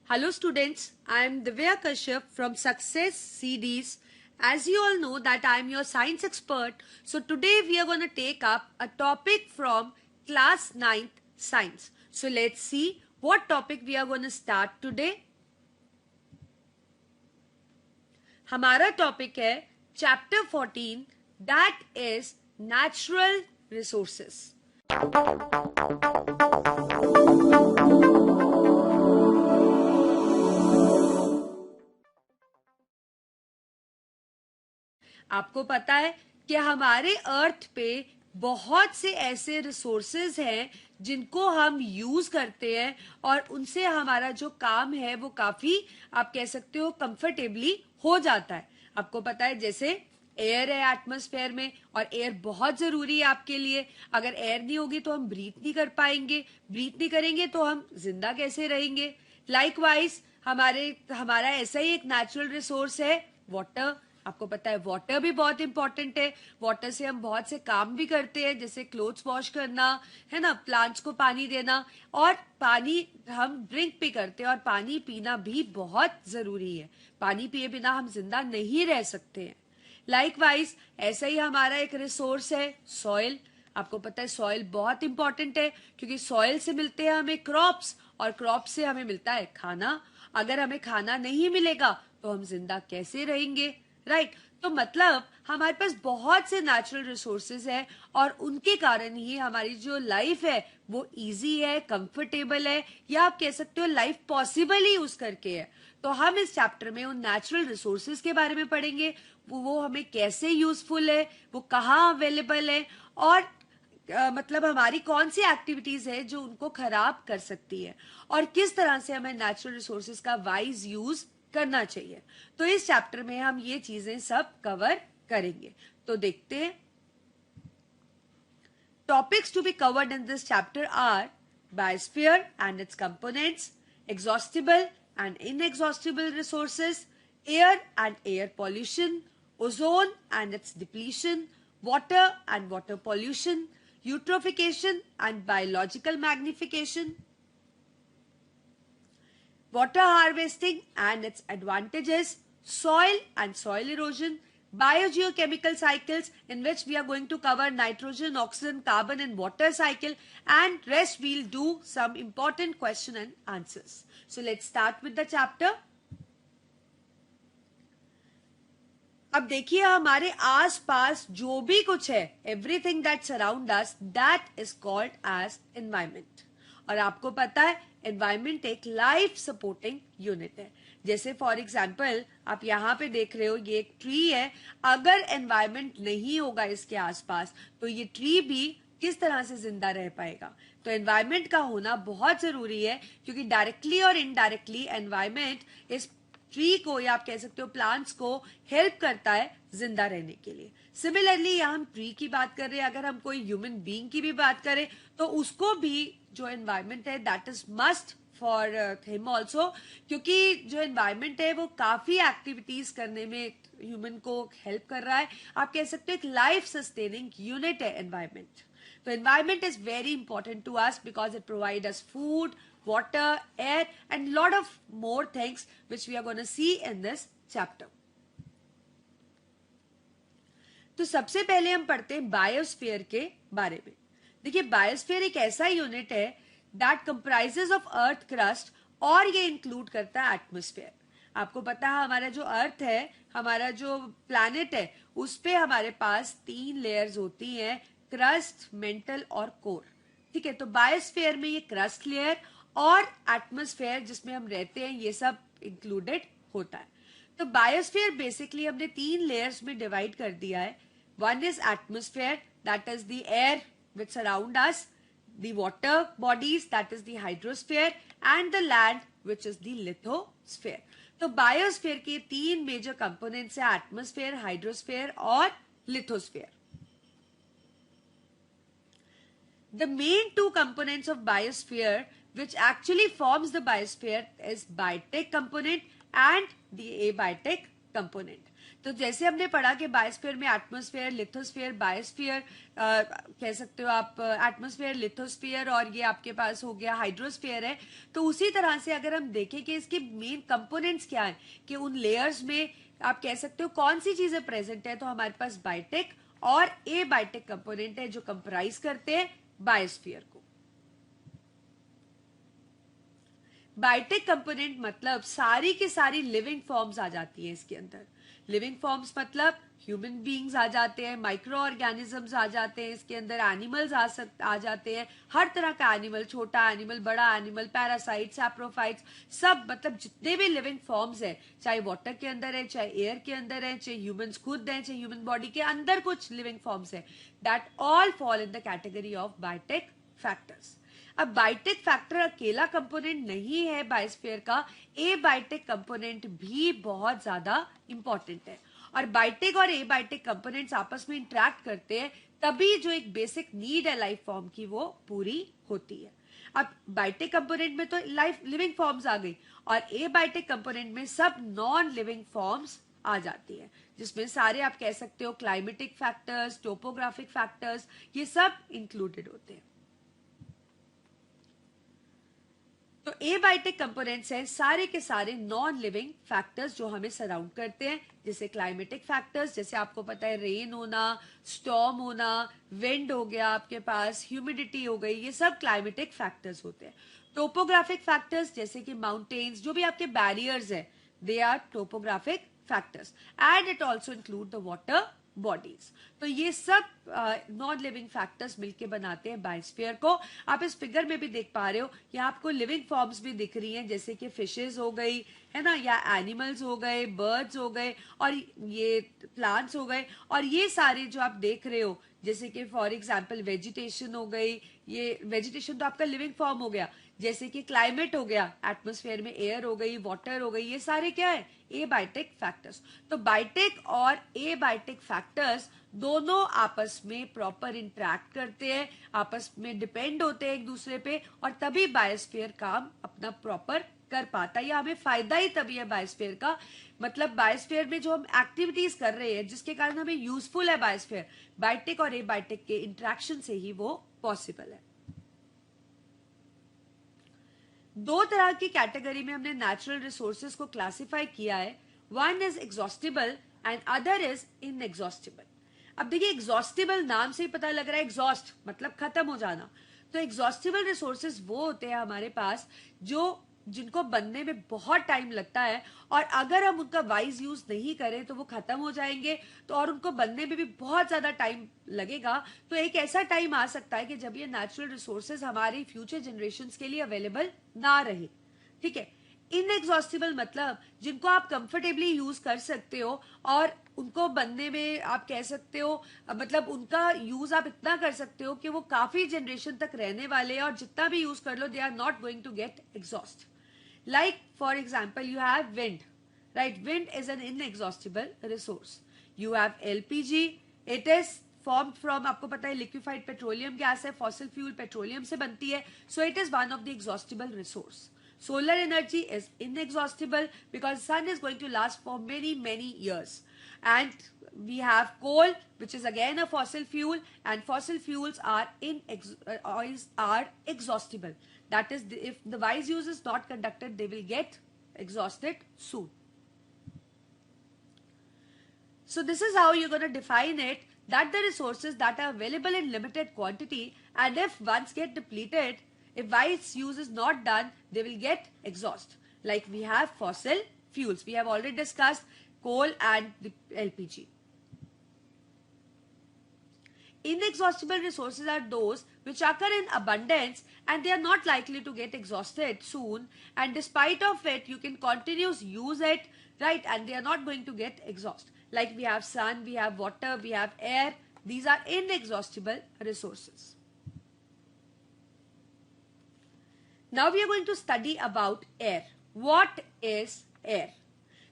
Hello students, I am Divya Kashyap from Success CDs. As you all know that I am your science expert, so today we are going to take up a topic from class 9th science. So let's see what topic we are going to start today. हमारा topic है chapter 14 that is natural resources. आपको पता है कि हमारे अर्थ पे बहुत से ऐसे रिसोर्सेज हैं जिनको हम यूज करते हैं और उनसे हमारा जो काम है वो काफी आप कह सकते हो कंफर्टेबली हो जाता है. आपको पता है जैसे एयर है एटमॉस्फेयर में और एयर बहुत जरूरी है आपके लिए. अगर एयर नहीं होगी तो हम ब्रीथ नहीं कर पाएंगे, ब्रीथ नहीं करेंगे तो हम जिंदा कैसे रहेंगे. लाइकवाइज हमारा ऐसा ही एक नेचुरल रिसोर्स है वाटर. आपको पता है वाटर भी बहुत इंपॉर्टेंट है. वाटर से हम बहुत से काम भी करते हैं जैसे क्लोथ्स वॉश करना है ना, प्लांट्स को पानी देना, और पानी हम ड्रिंक भी करते हैं और पानी पीना भी बहुत जरूरी है. पानी पिए बिना हम जिंदा नहीं रह सकते हैं. लाइकवाइज ऐसा ही हमारा एक रिसोर्स है सॉइल. आपको पता है सॉइल बहुत इंपॉर्टेंट है क्योंकि सॉइल से मिलते हैं हमें क्रॉप्स और क्रॉप्स से हमें मिलता है खाना. अगर हमें खाना नहीं मिलेगा तो हम जिंदा कैसे रहेंगे, राइट. तो मतलब हमारे पास बहुत से नेचुरल रिसोर्सेज है और उनके कारण ही हमारी जो लाइफ है वो इजी है, कंफर्टेबल है, या आप कह सकते हो लाइफ पॉसिबल ही उस करके है. तो हम इस चैप्टर में उन नेचुरल रिसोर्सेज के बारे में पढ़ेंगे, वो हमें कैसे यूजफुल है, वो कहाँ अवेलेबल है, और मतलब हमारी कौन सी एक्टिविटीज है जो उनको खराब कर सकती है, और किस तरह से हमें नेचुरल रिसोर्सेज का वाइज यूज करना चाहिए. तो इस चैप्टर में हम ये चीजें सब कवर करेंगे. तो देखते हैं. Topics to be covered in this chapter are biosphere and its components, exhaustible and inexhaustible resources, air and air pollution, ozone and its depletion, water and water pollution, eutrophication and biological magnification, water harvesting and its advantages, soil and soil erosion, biogeochemical cycles in which we are going to cover nitrogen, oxygen, carbon and water cycle, and rest we'll do some important question and answers. So let's start with the chapter. अब देखिए हमारे आस पास जो भी कुछ है, everything that surround us, that is called as environment. और आपको पता है एनवायरमेंट एक लाइफ सपोर्टिंग यूनिट है. जैसे फॉर एग्जाम्पल आप यहाँ पे देख रहे हो ये एक ट्री है. अगर एनवायरमेंट नहीं होगा इसके आसपास तो ये ट्री भी किस तरह से जिंदा रह पाएगा. तो एनवायरमेंट का होना बहुत जरूरी है क्योंकि डायरेक्टली और इनडायरेक्टली एनवायरमेंट इस ट्री को या आप कह सकते हो प्लांट्स को हेल्प करता है जिंदा रहने के लिए. सिमिलरली यहाँ हम ट्री की बात कर रहे हैं, अगर हम कोई ह्यूमन बीइंग की भी बात करें तो उसको भी जो एनवायरमेंट है that is must for him also, क्योंकि जो एनवायरमेंट है वो काफी एक्टिविटीज करने में ह्यूमन को हेल्प कर रहा है. आप कह सकते हो एक लाइफ सस्टेनिंग यूनिट है एनवायरमेंट. तो environment is very important to us because it provide us food, water, air and lot of more things which we are going to see in this chapter. तो सबसे पहले हम पढ़ते हैं biosphere के बारे में. देखिए बायोस्फीयर एक ऐसा यूनिट है that comprises of earth crust और ये इंक्लूड करता है एटमॉस्फेयर. आपको पता है हमारा जो अर्थ है, हमारा जो प्लैनेट है, उस पे हमारे पास 3 लेयर्स होती हैं, क्रस्ट, मेंटल और कोर. ठीक है. तो बायोस्फीयर में ये क्रस्ट लेयर और एटमॉस्फेयर जिसमें हम रहते हैं ये सब इंक्लूडेड होता है. तो बायोस्फीयर बेसिकली हमने 3 लेयर्स में डिवाइड कर दिया है. One is atmosphere that is the air which surround us, the water bodies that is the hydrosphere and the land which is the lithosphere. तो बायोस्फीयर के 3 मेजर कंपोनेंट्स है, atmosphere, hydrosphere और lithosphere. The main 2 components of biosphere which actually forms the biosphere is biotic component and the abiotic component. तो जैसे हमने पढ़ा कि biosphere में एटमॉस्फेयर, लिथोस्फीयर, बायोस्फीयर कह सकते हो आप, एटमॉस्फेयर, लिथोस्फीयर और ये आपके पास हो गया हाइड्रोस्फीयर है। तो उसी तरह से अगर हम देखें कि इसके मेन कंपोनेंट्स क्या है, कि उन लेयर्स में आप कह सकते हो कौन सी चीजें प्रेजेंट है, तो हमारे पास बायोटिक और एबायोटिक कंपोनेंट है जो कंप्राइज करते हैं बायोस्फीयर को। बायोटिक कंपोनेंट मतलब सारी की सारी लिविंग फॉर्म्स आ जाती है इसके अंदर। लिविंग फॉर्म्स मतलब ह्यूमन बीइंग्स आ जाते हैं, माइक्रो ऑर्गेनिजम्स आ जाते हैं इसके अंदर, एनिमल्स आ जाते हैं, हर तरह का एनिमल, छोटा एनिमल, बड़ा एनिमल, पैरासाइट्स, सैप्रोफाइट्स, सब मतलब जितने भी लिविंग फॉर्म्स है, चाहे वाटर के अंदर है, चाहे एयर के अंदर है, चाहे ह्यूमंस खुद है, चाहे ह्यूमन बॉडी के अंदर कुछ लिविंग फॉर्म्स है, that all fall in the category of biotic factors. अब बायोटिक फैक्टर अकेला कंपोनेंट नहीं है बायोस्फीयर का, एबायोटिक कंपोनेंट भी बहुत ज्यादा इंपॉर्टेंट है। और बायोटिक और एबायोटिक कंपोनेंट्स आपस में इंटरेक्ट करते हैं, तभी जो एक बेसिक नीड है लाइफ फॉर्म की वो पूरी होती है। अब बायोटिक कंपोनेंट में तो लाइफ लिविंग फॉर्म्स आ गई, और एबायोटिक कंपोनेंट में सब नॉन लिविंग फॉर्म्स आ जाती है, जिसमें सारे आप कह सकते हो क्लाइमेटिक फैक्टर्स, टोपोग्राफिक फैक्टर्स, ये सब इंक्लूडेड होते हैं। तो एबायोटिक कंपोनेंट्स हैं सारे के सारे नॉन लिविंग फैक्टर्स जो हमें सराउंड करते हैं, जैसे क्लाइमेटिक फैक्टर्स, जैसे आपको पता है रेन होना, स्टॉर्म होना, विंड हो गया आपके पास, ह्यूमिडिटी हो गई, ये सब क्लाइमेटिक फैक्टर्स होते हैं। टोपोग्राफिक फैक्टर्स जैसे कि माउंटेन्स, जो भी आपके बैरियर्स है, they are topographic factors, and it also include the water bodies. तो ये सब नॉन लिविंग फैक्टर्स मिलके बनाते हैं बायोस्फीयर को। आप इस फिगर में भी देख पा रहे हो, यहाँ आपको लिविंग फॉर्म्स भी दिख रही हैं, जैसे कि फिशेस हो गई है ना, या एनिमल्स हो गए, बर्ड्स हो गए, और ये प्लांट्स हो गए, और ये सारे जो आप देख रहे हो, जैसे कि फॉर एग्जाम्पल वेजिटेशन हो गई, ये वेजिटेशन तो आपका लिविंग फॉर्म हो गया, जैसे कि क्लाइमेट हो गया, एटमॉस्फेयर में एयर हो गई, वाटर हो गई, ये सारे क्या है, एबायोटिक फैक्टर्स। तो बायोटिक और एबायोटिक फैक्टर्स दोनों आपस में प्रॉपर इंटरेक्ट करते हैं, आपस में डिपेंड होते हैं एक दूसरे पे, और तभी बायोस्फीयर काम अपना प्रॉपर कर पाता है, या हमें फायदा ही तभी है बायोस्फीयर का। मतलब बायोस्फीयर में जो हम एक्टिविटीज कर रहे हैं जिसके कारण हमें यूजफुल है बायोस्फीयर, बायोटिक और एबायोटिक के इंटरेक्शन से ही वो पॉसिबल है। दो तरह की कैटेगरी में हमने नेचुरल रिसोर्सेज को क्लासिफाई किया है, one is exhaustible and other is inexhaustible. अब देखिए, एग्जॉस्टिबल नाम से ही पता लग रहा है, एग्जॉस्ट मतलब खत्म हो जाना। तो एग्जॉस्टिबल रिसोर्सेज वो होते हैं हमारे पास जिनको बनने में बहुत टाइम लगता है, और अगर हम उनका वाइज यूज नहीं करें तो वो खत्म हो जाएंगे, तो और उनको बनने में भी बहुत ज्यादा टाइम लगेगा। तो एक ऐसा टाइम आ सकता है कि जब ये नेचुरल रिसोर्सेज हमारी फ्यूचर जनरेशंस के लिए अवेलेबल ना रहे, ठीक है। इनएग्जॉस्टिबल मतलब जिनको आप कंफर्टेबली यूज कर सकते हो, और उनको बनने में आप कह सकते हो मतलब उनका यूज आप इतना कर सकते हो कि वो काफी जनरेशन तक रहने वाले हैं, और जितना भी यूज कर लो they are not going to get exhaust. Like for example, you have wind, right? Wind is an inexhaustible resource. You have LPG. It is formed from, आपको पता है, liquefied petroleum gas है, fossil fuel petroleum से बनती है, so it is one of the exhaustible resource. Solar energy is inexhaustible because sun is going to last for many years. And we have coal, which is again a fossil fuel, and fossil fuels are exhaustible. That is, if the wise use is not conducted, they will get exhausted soon. So this is how you're going to define it, that the resources that are available in limited quantity, and if once get depleted, if wise use is not done, they will get exhaust. Like we have fossil fuels. We have already discussed coal and the LPG. Inexhaustible resources are those which occur in abundance and they are not likely to get exhausted soon, and despite of it you can continuously use it, right, and they are not going to get exhaust. Like we have sun, we have water, we have air. These are inexhaustible resources. Now we are going to study about air. What is air?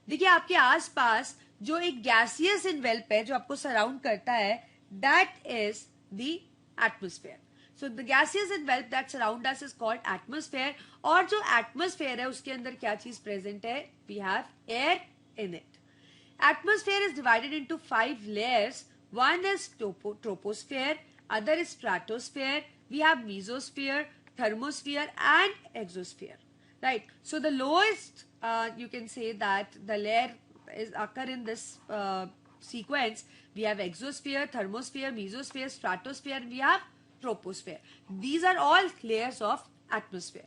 देखिए, आपके आसपास जो एक gaseous envelope है जो आपको surround करता है, that is the atmosphere. So the gaseous envelope that surround us is called atmosphere. और जो atmosphere है उसके अंदर क्या चीज present है? We have air in it. Atmosphere is divided into 5 layers. One is troposphere, other is stratosphere, we have mesosphere, thermosphere and exosphere. Right. So the lowest, you can say that the layer is occur in this sequence. We have exosphere, thermosphere, mesosphere, stratosphere, and we have troposphere. These are all layers of atmosphere.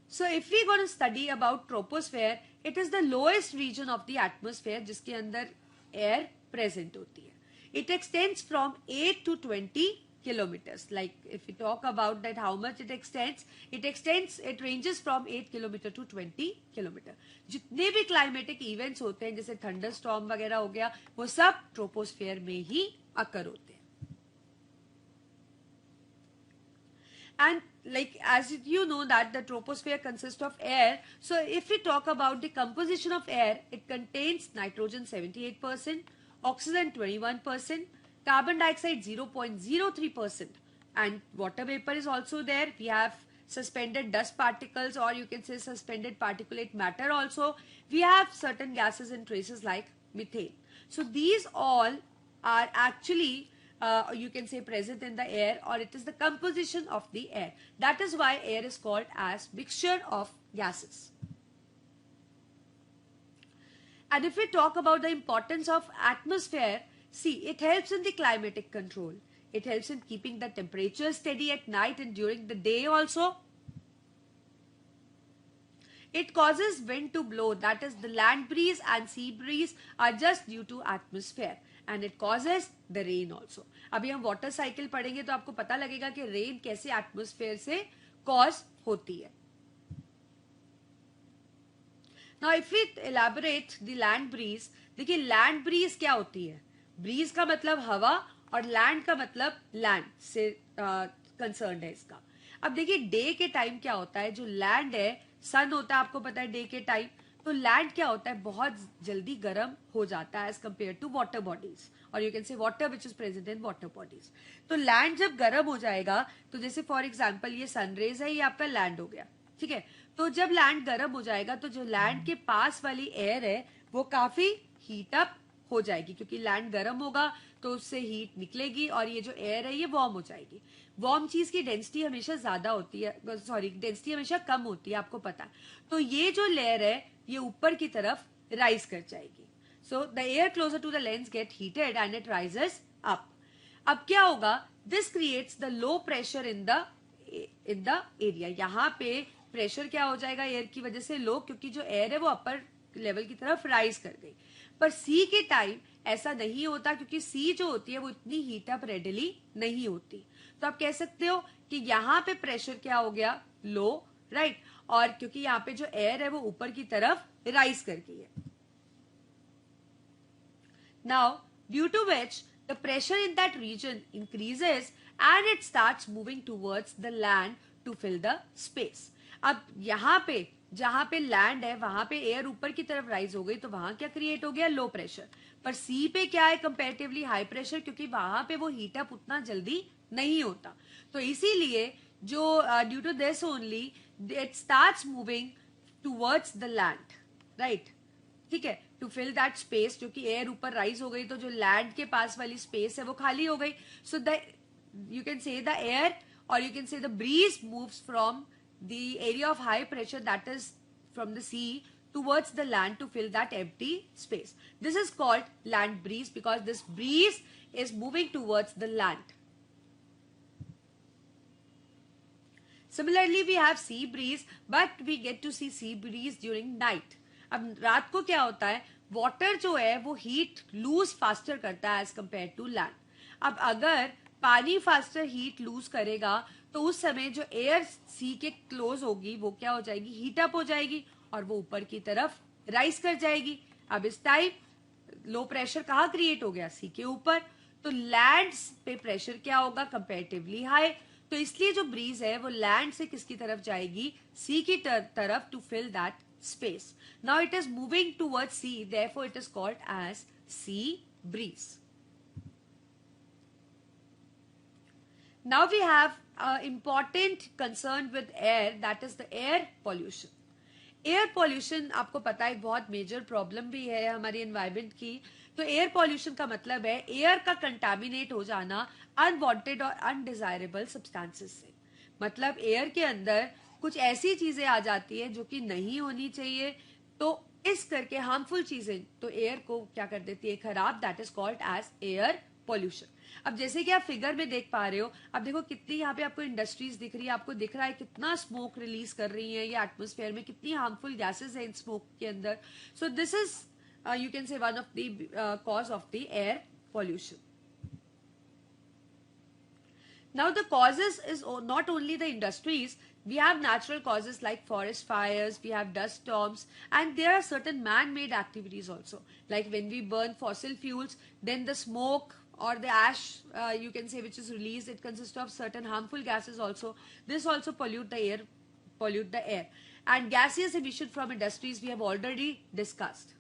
So if we going to study about troposphere, it is the lowest region of the atmosphere जिसके अंदर air present होती है. It extends from 8 to 20 kilometers. Like if we talk about that how much it ranges from 8 kilometer to 20 kilometer. जितने भी climatic events होते हैं जैसे thunderstorm वगैरह हो गया वो सब troposphere में ही occur होते हैं. And like as you know that the troposphere consists of air. So if we talk about the composition of air, it contains nitrogen 78%, oxygen 21%, carbon dioxide 0.03%, and water vapor is also there. We have suspended dust particles, or you can say suspended particulate matter also. We have certain gases and traces like methane. So these all are actually you can say present in the air, or it is the composition of the air. That is why air is called as mixture of gases. And if we talk about the importance of atmosphere, see, it helps in the climatic control. It helps in keeping the temperature steady at night and during the day also. It causes wind to blow, that is the land breeze and sea breeze are just due to atmosphere. And it causes the rain also. अभी हम water cycle पढ़ेंगे तो आपको पता लगेगा कि rain कैसे atmosphere से cause होती है. Now if we elaborate the land breeze, देखिए land breeze क्या होती है? Breeze का मतलब हवा और land का मतलब land से concerned है इसका. अब देखिए डे के टाइम क्या होता है, जो लैंड है सन होता है आपको पता है डे के टाइम, तो लैंड क्या होता है बहुत जल्दी गर्म हो जाता है as compared to water bodies, और you can say water which is present in water bodies. तो लैंड जब गर्म हो जाएगा तो जैसे फॉर एग्जांपल ये सनरेज है, ये आपका लैंड हो गया, ठीक है. तो जब लैंड गर्म हो जाएगा तो जो लैंड के पास वाली एयर है वो काफी हीट अप हो जाएगी, क्योंकि लैंड गर्म होगा तो उससे हीट निकलेगी और ये जो एयर है ये वार्म हो जाएगी. वार्म चीज की डेंसिटी हमेशा ज्यादा होती है, सॉरी डेंसिटी हमेशा कम होती है, आपको पता है. तो ये जो लेयर है ये ऊपर की तरफ राइज कर जाएगी. So the air closer to the lens get heated and it rises up. अब क्या होगा, this creates the low pressure in the area. यहाँ पे प्रेशर क्या हो जाएगा एयर की वजह से लो, क्योंकि जो एयर है वो अपर लेवल की तरफ राइज कर गई. पर सी के टाइम ऐसा नहीं होता, क्योंकि सी जो होती है वो इतनी हीट अप रेडिली नहीं होती. तो आप कह सकते हो कि यहाँ पे प्रेशर क्या हो गया, लो, राइट. और क्योंकि यहाँ पे जो एयर है वो ऊपर की तरफ राइज कर गई है. Now due to which the pressure in that region increases and it starts moving towards the land to fill the space. अब यहाँ पे जहां पे लैंड है वहां पे एयर ऊपर की तरफ राइज हो गई, तो वहां क्या क्रिएट हो गया, लो प्रेशर. पर सी पे क्या है, कंपैरेटिवली हाई प्रेशर, क्योंकि वहां पे वो हीट अप उतना जल्दी नहीं होता. तो इसीलिए जो due to this only it starts moving towards the land, right, ठीक है, टू फिल दैट स्पेस. क्योंकि एयर ऊपर राइज हो गई तो जो लैंड के पास वाली स्पेस है वो खाली हो गई. So the you can say the air और you can say the breeze moves from the area of high pressure, that is from the sea, towards the land to fill that empty space. This is called land breeze because this breeze is moving towards the land. Similarly, we have sea breeze, but we get to see sea breeze during night. अब रात को क्या होता है, water जो है वो heat lose faster करता है as compared to land. अब अगर पानी फास्टर हीट लूज करेगा तो उस समय जो एयर सी के क्लोज होगी वो क्या हो जाएगी, हीट अप हो जाएगी और वो ऊपर की तरफ राइज कर जाएगी. अब इस टाइम लो प्रेशर कहाँ क्रिएट हो गया, सी के ऊपर. तो लैंड पे प्रेशर क्या होगा, कंपैरेटिवली हाई. तो इसलिए जो ब्रीज है वो लैंड से किसकी तरफ जाएगी, सी की तरफ, to fill that space. Now it is moving towards sea, therefore it is called as sea breeze. Now we have an important concern with air, that is the air pollution. Air pollution आपको पता है बहुत major problem भी है हमारी environment की। तो air pollution का मतलब है एयर का कंटामिनेट हो जाना अनवांटेड और अनडिजायरेबल सब्सटेंसेस से। मतलब एयर के अंदर कुछ ऐसी चीजें आ जाती है जो कि नहीं होनी चाहिए, तो इस करके हार्मफुल चीजें तो एयर को क्या कर देती है, खराब। That is called as air pollution. अब जैसे कि आप फिगर में देख पा रहे हो, अब देखो कितनी यहाँ पे आपको इंडस्ट्रीज दिख रही है, आपको दिख रहा है कितना स्मोक रिलीज कर रही है ये एटमॉस्फेयर में, कितनी हार्मफुल गैसेस है इन स्मोक के अंदर। So this is you can say one of the cause of the air pollution. Now the causes is not only the industries, we have natural causes like forest fires, we have dust storms, and there are certain man-made activities also. Like when we burn fossil fuels, then the smoke or the ash, you can say, which is released, it consists of certain harmful gases also. This also pollute the air. And gaseous emission from industries we have already discussed.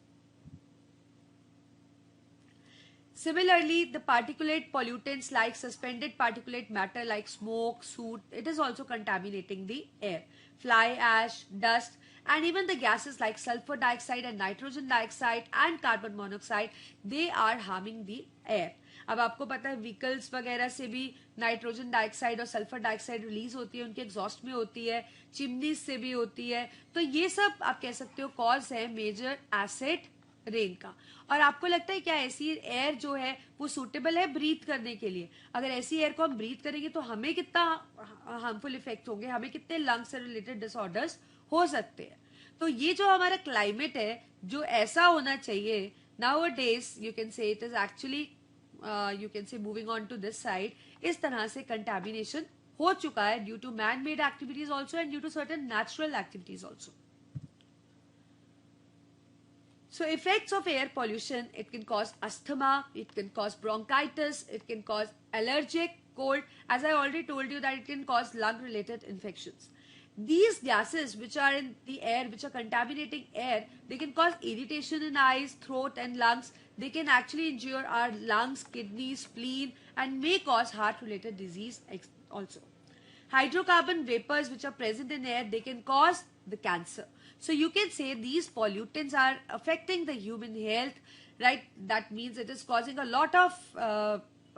Similarly, the particulate pollutants like suspended particulate matter like smoke, soot, it is also contaminating the air. Fly ash, dust, and even the gases like sulfur dioxide and nitrogen dioxide and carbon monoxide, they are harming the air. अब आपको पता है vehicles वगैरह से भी nitrogen dioxide और sulphur dioxide release होती है, उनके एग्जॉस्ट में होती है, चिमनीज से भी होती है। तो ये सब आप कह सकते हो कॉज है मेजर एसिड रेन का। और आपको लगता है क्या ऐसी एयर जो है वो सूटेबल है ब्रीथ करने के लिए? अगर ऐसी एयर को हम ब्रीथ करेंगे तो हमें कितना हार्मफुल इफेक्ट होंगे, हमें कितने लंग्स से रिलेटेड डिसऑर्डर्स हो सकते हैं। तो ये जो हमारा क्लाइमेट है जो ऐसा होना चाहिए, nowadays you can say it is actually you can say moving on to this side, इस तरह से कंटेमिनेशन हो चुका है due to man made activities also and due to certain natural activities also. So effects of air pollution, it can cause asthma, it can cause bronchitis, it can cause allergic, cold. As I already told you that it can cause lung related infections. These gases which are in the air, which are contaminating air, they can cause irritation in eyes, throat and lungs. They can actually injure our lungs, kidneys, spleen and may cause heart related disease also. Hydrocarbon vapors which are present in air, they can cause the cancer. So you can say these pollutants are affecting the human health, right? That means it is causing a lot of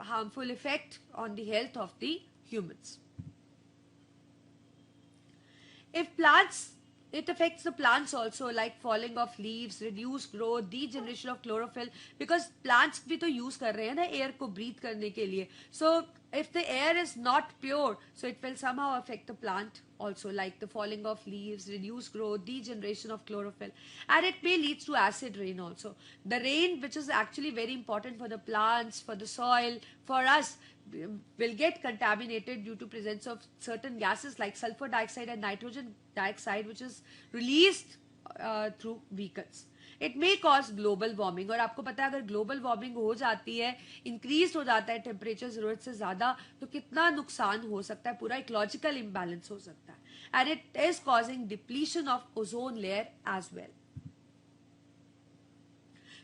harmful effect on the health of the humans. If plants, it affects the plants also, like falling of leaves, reduced growth, degeneration of chlorophyll, because plants भी तो use कर रहे हैं ना air को breathe करने के लिए. So if the air is not pure, so it will somehow affect the plant also, like the falling of leaves, reduced growth, degeneration of chlorophyll, and it may lead to acid rain also. The rain, which is actually very important for the plants, for the soil, for us, will get contaminated due to presence of certain gases like sulfur dioxide and nitrogen dioxide, which is released through vehicles. It may cause global warming. और आपको पता है अगर global warming हो जाती है, increased हो जाता है temperature जरूरत से ज्यादा, तो कितना नुकसान हो सकता है, पूरा ecological imbalance हो सकता है. And it is causing depletion of ozone layer as well.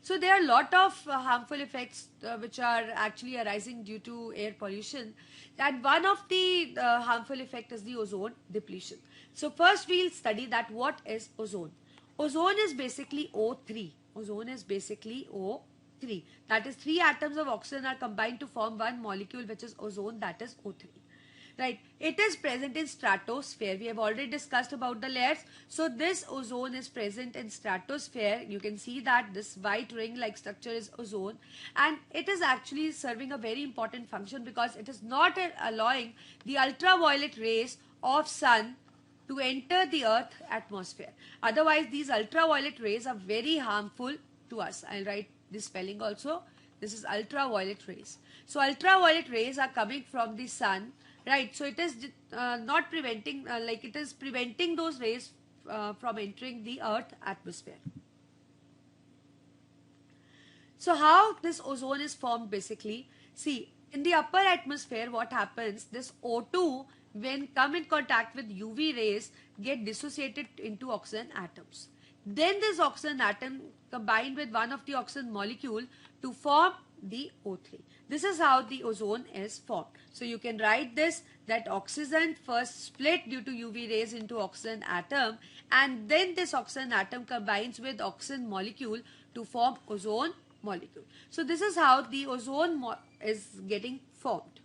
So there are a lot of harmful effects which are actually arising due to air pollution, and one of the harmful effect is the ozone depletion. So first we'll study that what is ozone. Ozone is basically O3. Ozone is basically O3. That is 3 atoms of oxygen are combined to form one molecule which is ozone, that is O3. Right. It is present in stratosphere. We have already discussed about the layers. So this ozone is present in stratosphere. You can see that this white ring like structure is ozone, and it is actually serving a very important function because it is not allowing the ultraviolet rays of sun to enter the earth atmosphere. Otherwise these ultraviolet rays are very harmful to us. I'll write this spelling also. This is ultraviolet rays. So ultraviolet rays are coming from the sun, right? So it is not preventing, like it is preventing those rays from entering the earth atmosphere. So how this ozone is formed basically? See, in the upper atmosphere what happens, this O2 when come in contact with UV rays get dissociated into oxygen atoms. Then this oxygen atom combined with one of the oxygen molecule to form the O3. This is how the ozone is formed. So you can write this that oxygen first split due to UV rays into oxygen atom, and then this oxygen atom combines with oxygen molecule to form ozone molecule. So this is how the ozone is getting formed.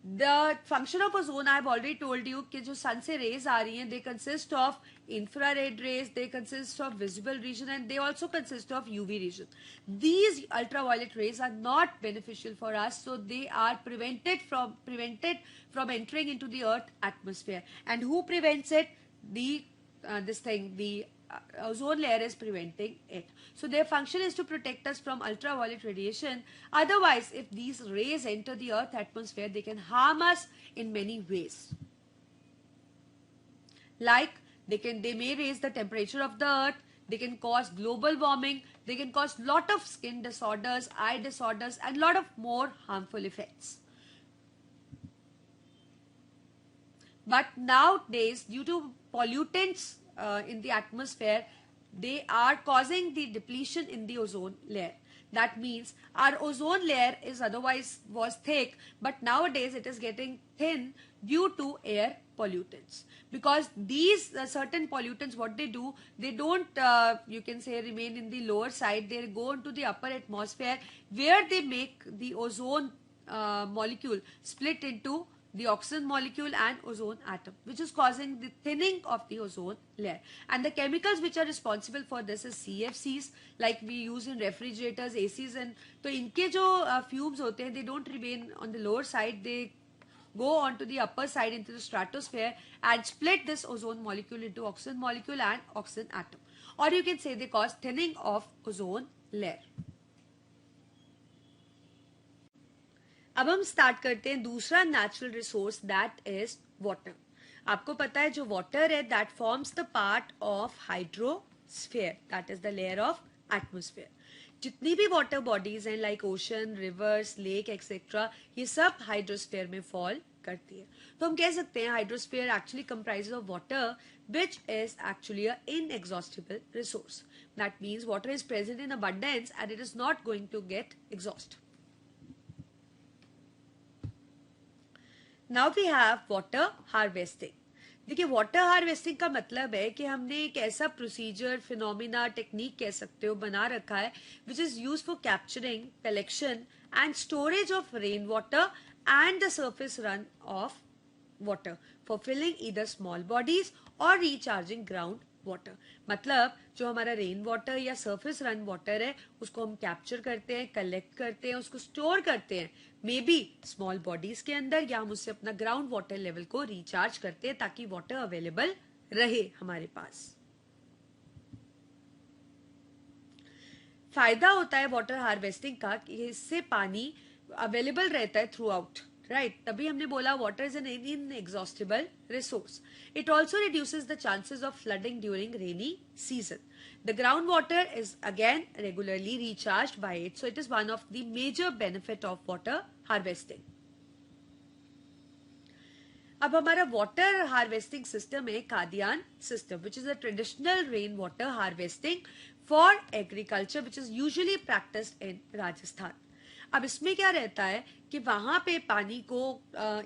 The function of ozone I have already told you कि जो sun से rays आ रही हैं, they consist of infrared rays, they consist of visible region, and they also consist of UV region. These ultraviolet rays are not beneficial for us, so they are prevented from entering into the Earth atmosphere. And who prevents it? The ozone layer is preventing it. So their function is to protect us from ultraviolet radiation. Otherwise, if these rays enter the Earth atmosphere, they can harm us in many ways. Like they may raise the temperature of the Earth, they can cause global warming, they can cause lot of skin disorders, eye disorders, and lot of more harmful effects. But nowadays, due to pollutants in the atmosphere, they are causing the depletion in the ozone layer. That means our ozone layer was thick, but nowadays it is getting thin due to air pollutants. Because these certain pollutants, what they do, they don't, you can say, remain in the lower side. They go into the upper atmosphere, where they make the ozone molecule split into the oxygen molecule and ozone atom, which is causing the thinning of the ozone layer. And the chemicals which are responsible for this is CFCs, like we use in refrigerators, ACs, and so इनके जो fumes होते हैं, they don't remain on the lower side, they go on to the upper side into the stratosphere and split this ozone molecule into oxygen molecule and oxygen atom. Or you can say they cause thinning of ozone layer. अब हम start करते हैं दूसरा natural resource, that is water. आपको पता है जो water है that forms the part of hydrosphere, that is the layer of atmosphere. जितनी भी वाटर बॉडीज हैं like ocean, reverse, lake etcetera, ये सब हाइड्रोस्फीयर में फॉल करती है. तो हम कह सकते हैं hydrosphere actually comprises of water which is actually an inexhaustible resource. That means water is present in abundance and it is not going to get exhausted. Now we have water harvesting. देखिए water harvesting का मतलब है कि हमने एक ऐसा procedure, phenomena, technique कह सकते हो बना रखा है which is use for capturing, collection and storage of rain water and the surface run off water for filling either small bodies और रिचार्जिंग ग्राउंड वाटर. मतलब जो हमारा रेन वाटर या सरफेस रन वाटर है उसको हम कैप्चर करते हैं, कलेक्ट करते हैं, उसको स्टोर करते हैं मे बी स्मॉल बॉडीज के अंदर, या हम उससे अपना ग्राउंड वाटर लेवल को रिचार्ज करते हैं ताकि वाटर अवेलेबल रहे हमारे पास. फायदा होता है वाटर हार्वेस्टिंग का कि इससे पानी अवेलेबल रहता है थ्रू आउट, राइट. तभी हमने बोला water is an inexhaustible resource. It also reduces the chances of flooding during rainy season. The groundwater is again regularly recharged by it, so it is one of the major benefit of water harvesting. अब हमारा water harvesting system है khadin system, which is a traditional rain water harvesting for agriculture which is usually practised in Rajasthan. अब इसमें क्या रहता है कि वहां पे पानी को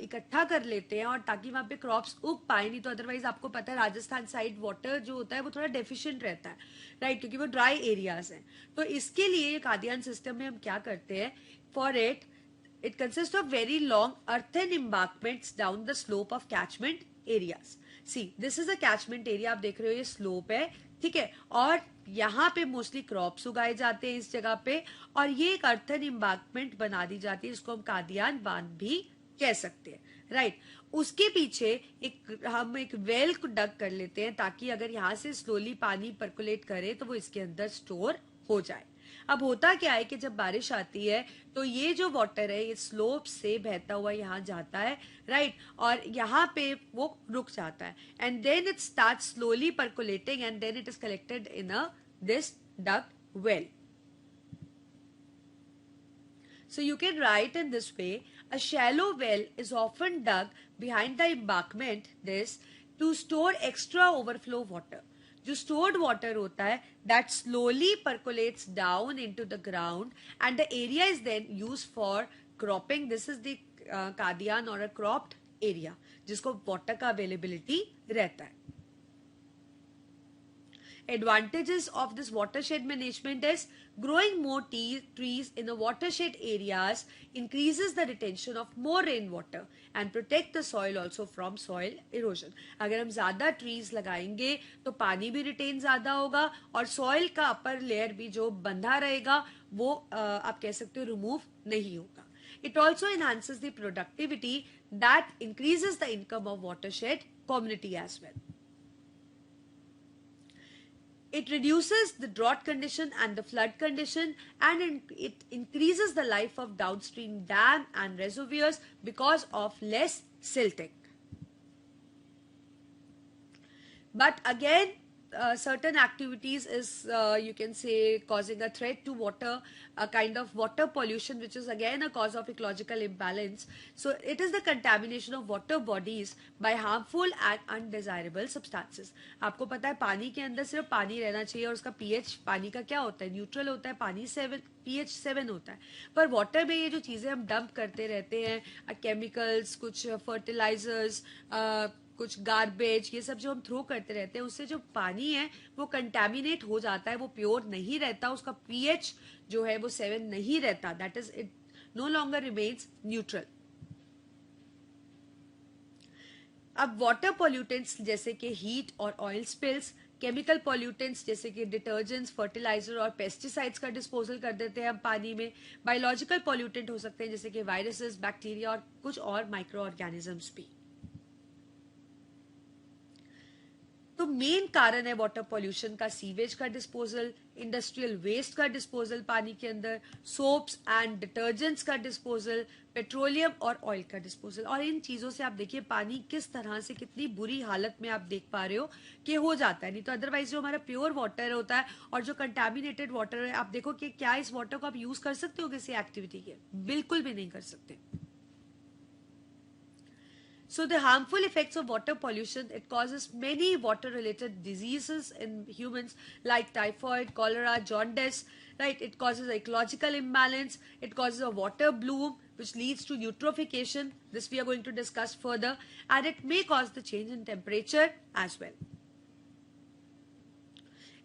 इकट्ठा कर लेते हैं और ताकि वहां पे क्रॉप्स उग पाए, नहीं तो अदरवाइज आपको पता है राजस्थान साइड वाटर जो होता है वो थोड़ा डेफिशिएंट रहता है, राइट, क्योंकि वो ड्राई एरियाज हैं. तो इसके लिए कादियान सिस्टम में हम क्या करते हैं, for it consist of very long earthen embankments down the slope of catchment areas. See this is a catchment area, आप देख रहे हो ये स्लोप है, ठीक है, और यहाँ पे मोस्टली क्रॉप्स उगाए जाते हैं इस जगह पे, और ये एक earthen embankment बना दी जाती है जिसको हम कादियान बांध भी कह सकते हैं, राइट. उसके पीछे हम एक वेल को डग कर लेते हैं ताकि अगर यहाँ से स्लोली पानी परकुलेट करे तो वो इसके अंदर स्टोर हो जाए. अब होता क्या है कि जब बारिश आती है तो ये जो वाटर है ये स्लोप से बहता हुआ यहाँ जाता है, राइट, और यहाँ पे वो रुक जाता है and then it start slowly percolating and then it is collected in this dug well. So you can write in this way, a shallow well is often dug behind the embankment this to store extra overflow water. जो stored water होता है that slowly percolates down into the ground and the area is then used for cropping, this is the khadin और a cropped area जिसको water का availability रहता है. Advantages of this watershed management is growing more trees in the watershed areas increases the retention of more rainwater and protect the soil also from soil erosion. अगर हम ज्यादा trees लगाएंगे तो पानी भी retain ज्यादा होगा और soil का upper layer भी जो बंधा रहेगा वो आप कह सकते हो remove नहीं होगा. It also enhances the productivity that increases the income of watershed community as well. It reduces the drought condition and the flood condition, and it increases the life of downstream dam and reservoirs because of less silting. But again, certain activities is you can say causing a threat to water, a kind of water pollution which is again a cause of ecological imbalance. So it is the contamination of water bodies by harmful and undesirable substances. आपको पता है पानी के अंदर सिर्फ पानी रहना चाहिए और उसका pH पानी का क्या होता है, न्यूट्रल होता है, पानी 7 pH 7 होता है. पर वाटर में ये जो चीजें हम डंप करते रहते हैं, केमिकल्स, कुछ फर्टिलाइजर्स, कुछ गार्बेज, ये सब जो हम थ्रो करते रहते हैं उससे जो पानी है वो कंटेमिनेट हो जाता है, वो प्योर नहीं रहता, उसका पीएच जो है वो 7 नहीं रहता, that is it no longer remains neutral. अब वाटर पॉल्यूटेंट्स जैसे कि हीट और ऑयल स्पिल्स, केमिकल पॉल्यूटेंट्स जैसे कि डिटर्जेंट्स, फर्टिलाइजर और पेस्टिसाइड्स का डिस्पोजल कर देते हैं हम पानी में. बायोलॉजिकल पॉल्यूटेंट हो सकते हैं जैसे कि वायरसेस, बैक्टीरिया और कुछ और माइक्रो ऑर्गेनिजम्स भी. तो मेन कारण है वाटर पॉल्यूशन का सीवेज का डिस्पोजल, इंडस्ट्रियल वेस्ट का डिस्पोजल पानी के अंदर, सोप्स एंड डिटर्जेंट्स का डिस्पोजल, पेट्रोलियम और ऑयल का डिस्पोजल. और इन चीजों से आप देखिए पानी किस तरह से कितनी बुरी हालत में आप देख पा रहे हो कि हो जाता है. नहीं तो अदरवाइज जो हमारा प्योर वाटर होता है और जो कंटामिनेटेड वाटर है, आप देखो कि क्या इस वाटर को आप यूज कर सकते हो किसी एक्टिविटी के? बिल्कुल भी नहीं कर सकते. So the harmful effects of water pollution, it causes many water related diseases in humans like typhoid, cholera, jaundice, right? It causes ecological imbalance, it causes a water bloom which leads to eutrophication, this we are going to discuss further, and it may cause the change in temperature as well.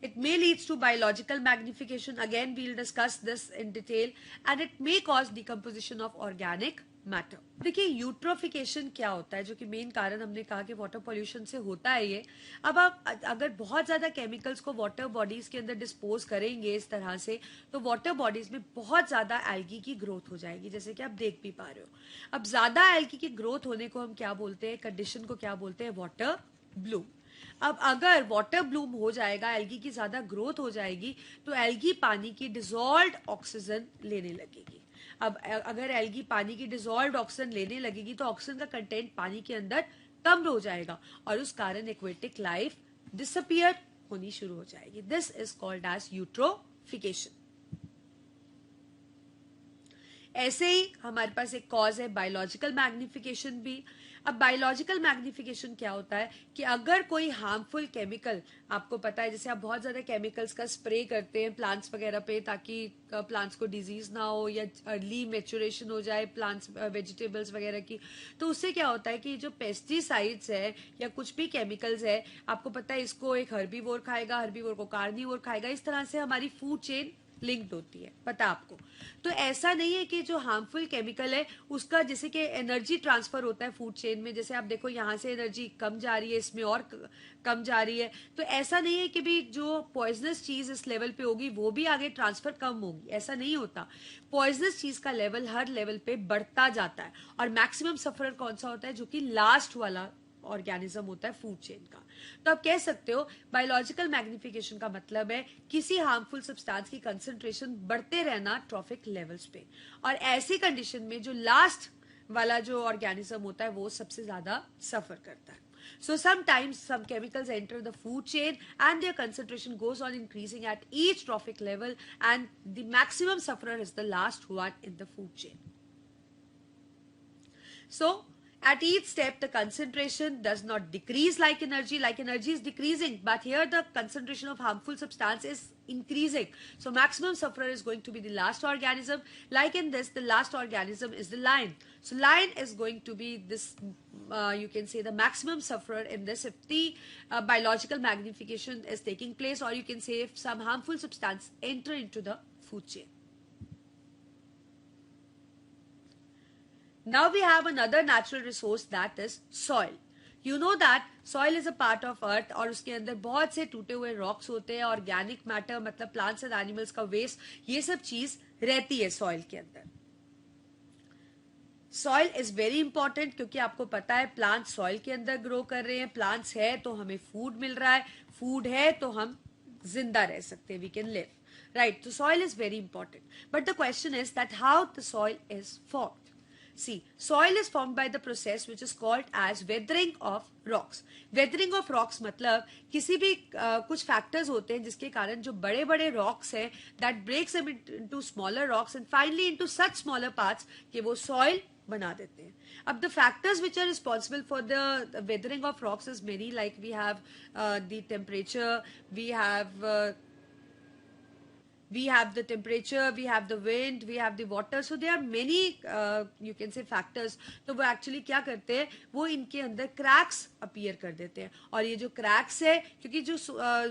It may lead to biological magnification, again we will discuss this in detail, and it may cause decomposition of organic matter. देखिए eutrophication क्या होता है, जो कि main कारण हमने कहा कि वाटर पॉल्यूशन से होता है ये. अब आप अगर बहुत ज्यादा केमिकल्स को वाटर बॉडीज के अंदर डिस्पोज करेंगे इस तरह से, तो वाटर बॉडीज में बहुत ज्यादा एल्गी की ग्रोथ हो जाएगी, जैसे कि आप देख भी पा रहे हो. अब ज्यादा एल्गी की ग्रोथ होने को हम क्या बोलते हैं, कंडीशन को क्या बोलते हैं, वाटर ब्लूम. अब अगर वाटर ब्लूम हो जाएगा, एल्गी की ज्यादा ग्रोथ हो जाएगी, तो एल्गी पानी की डिसॉल्व्ड ऑक्सीजन लेने लगेगी. अब अगर एल्गी पानी की डिसॉल्व्ड ऑक्सीजन लेने लगेगी तो ऑक्सीजन का कंटेंट पानी के अंदर कम हो जाएगा और उस कारण एक्वेटिक लाइफ डिसअपियर होनी शुरू हो जाएगी. This is called as eutrophication. ऐसे ही हमारे पास एक कॉज है बायोलॉजिकल मैग्निफिकेशन भी. अब बायोलॉजिकल मैग्निफिकेशन क्या होता है कि अगर कोई हार्मफुल केमिकल, आपको पता है जैसे आप बहुत ज्यादा केमिकल्स का स्प्रे करते हैं प्लांट्स वगैरह पे ताकि प्लांट्स को डिजीज ना हो या अर्ली मैच्योरेशन हो जाए प्लांट्स वेजिटेबल्स वगैरह की, तो उससे क्या होता है कि जो पेस्टिसाइड्स है या कुछ भी केमिकल्स है, आपको पता है इसको एक हर्बीवोर खाएगा, हर्बीवोर को कार्निवोर खाएगा, इस तरह से हमारी फूड चेन लिंक्ड होती है, पता आपको. तो ऐसा नहीं है कि जो हार्मफुल केमिकल है उसका जैसे कि एनर्जी ट्रांसफर होता है फूड चेन में, जैसे आप देखो यहाँ से एनर्जी कम जा रही है, इसमें और कम जा रही है, तो ऐसा नहीं है कि भी जो पॉइजनस चीज इस लेवल पे होगी वो भी आगे ट्रांसफर कम होगी, ऐसा नहीं होता. पॉइजनस चीज का लेवल हर लेवल पे बढ़ता जाता है और मैक्सिमम सफरर कौन सा होता है, जो कि लास्ट वाला ऑर्गेनिज्म होता है फूड चेन का. तो आप कह सकते हो बायोलॉजिकल मैग्निफिकेशन का मतलब है किसी हार्मफुल सब्सटेंस की कंसंट्रेशन बढ़ते रहना ट्रॉफिक लेवल्स पे, और ऐसी कंडीशन में जो लास्ट वाला जो ऑर्गेनिज्म होता है वो सबसे ज्यादा सफर करता है. So sometimes some chemicals enter the food chain and their concentration goes on increasing at each trophic level, and the maximum sufferer is the last one in the food chain. So At each step, the concentration does not decrease like energy is decreasing, but here the concentration of harmful substance is increasing. So maximum sufferer is going to be the last organism. Like in this, the last organism is the lion. So lion is going to be this, you can say, the maximum sufferer in this if the biological magnification is taking place, or you can say if some harmful substance enter into the food chain. Now we have another natural resource, that is soil. You know that soil is a part of earth और उसके अंदर बहुत से टूटे हुए rocks होते हैं, organic matter मतलब plants and animals का waste, ये सब चीज रहती है soil के अंदर. Soil is very important क्योंकि आपको पता है plants soil के अंदर grow कर रहे हैं, plants है तो हमें food मिल रहा है, food है तो हम जिंदा रह सकते हैं, we can live, right? So soil is very important. But the question is that how the soil is formed. See, soil is formed by the process which is called as weathering of rocks. Weathering of rocks मतलब किसी भी कुछ factors होते हैं जिसके कारण जो बड़े बड़े rocks हैं that breaks them into smaller rocks and finally into such smaller parts कि वो soil बना देते हैं. अब the factors which are responsible for the weathering of rocks is many, like we have the temperature, we have the temperature, we have the wind, we have the water. So there are many you can say factors. तो वो actually क्या करते हैं, वो इनके अंदर cracks appear कर देते हैं. और ये जो cracks है, क्योंकि जो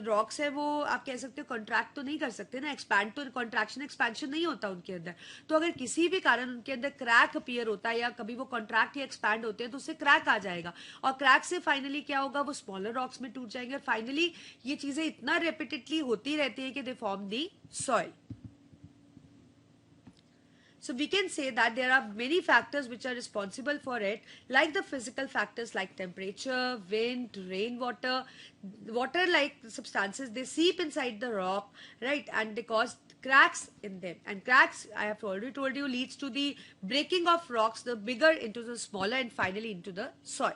rocks है वो आप कह सकते हो contract तो नहीं कर सकते ना, expand तो contraction expansion नहीं होता उनके अंदर. तो अगर किसी भी कारण उनके अंदर crack appear होता है या कभी वो contract या expand होते हैं तो उससे crack आ जाएगा. और crack से finally क्या होगा, वो smaller rocks में टूट जाएंगे और finally ये चीजें इतना repeatedly होती रहती है कि they form the soil. So we can say that there are many factors which are responsible for it, like the physical factors like temperature, wind, rainwater, water-like substances, they seep inside the rock, right, and they cause cracks in them. And cracks, I have already told you, leads to the breaking of rocks, the bigger into the smaller and finally into the soil.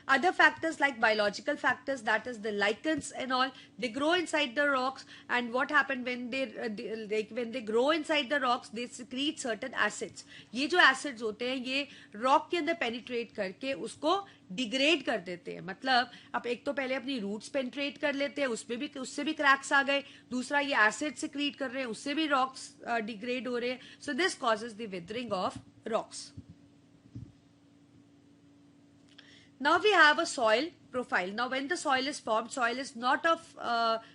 Other factors like biological factors, that is the lichens and all, they grow inside the rocks, and what happen when they grow inside the rocks, they secrete certain acids. ये जो acids होते हैं ये rock के अंदर penetrate करके उसको degrade कर देते हैं. मतलब आप एक तो पहले अपनी roots penetrate कर लेते हैं, उससे भी cracks आ गए, दूसरा ये acid secrete कर रहे हैं, उससे भी rocks degrade हो रहे हैं. So this causes the weathering of rocks. Now we have a soil profile. Now when the soil is formed, soil is not of